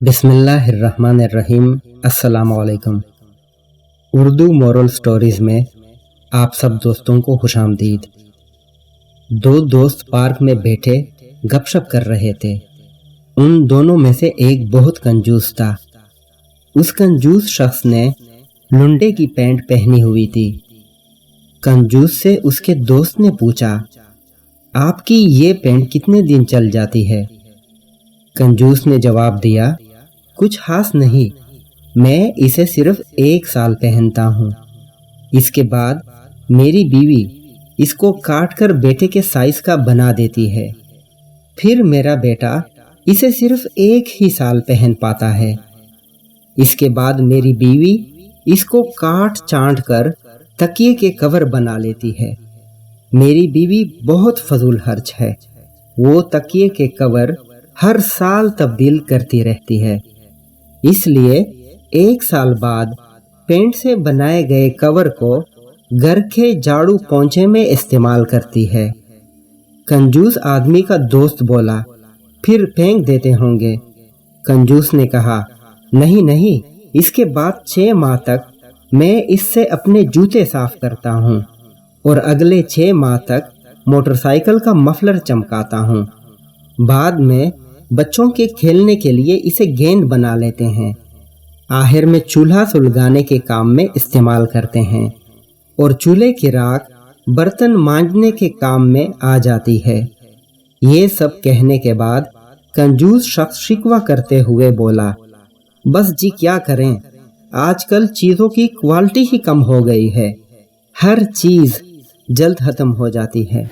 बिस्मिल्लाहिर्रहमानिर्रहीम। अस्सलाम वालेकुम। उर्दू मोरल स्टोरीज़ में आप सब दोस्तों को खुशामदीद। दो दोस्त पार्क में बैठे गपशप कर रहे थे। उन दोनों में से एक बहुत कंजूस था। उस कंजूस शख्स ने लुंडे की पैंट पहनी हुई थी। कंजूस से उसके दोस्त ने पूछा, आपकी ये पैंट कितने दिन चल जाती है? कंजूस ने जवाब दिया, कुछ खास नहीं, मैं इसे सिर्फ 1 साल पहनता हूँ। इसके बाद मेरी बीवी इसको काट कर बेटे के साइज का बना देती है। फिर मेरा बेटा इसे सिर्फ 1 ही साल पहन पाता है। इसके बाद मेरी बीवी इसको काट चाट कर तकिए के कवर बना लेती है। मेरी बीवी बहुत फजूल खर्च है। वो तकिए के कवर हर साल तब्दील करती रहती है। इसलिए 1 साल बाद पेंट से बनाए गए कवर को घर के झाड़ू पोंछे में इस्तेमाल करती है। कंजूस आदमी का दोस्त बोला, फिर फेंक देते होंगे। कंजूस ने कहा, नहीं नहीं, इसके बाद 6 माह तक मैं इससे अपने जूते साफ करता हूँ और अगले 6 माह तक मोटरसाइकिल का मफलर चमकाता हूँ। बाद में बच्चों के खेलने के लिए इसे गेंद बना लेते हैं। आखिर में चूल्हा सुलगाने के काम में इस्तेमाल करते हैं और चूल्हे की राख बर्तन मांजने के काम में आ जाती है। ये सब कहने के बाद कंजूस शख्स शिकवा करते हुए बोला, बस जी क्या करें, आजकल चीज़ों की क्वालिटी ही कम हो गई है। हर चीज़ जल्द ख़त्म हो जाती है।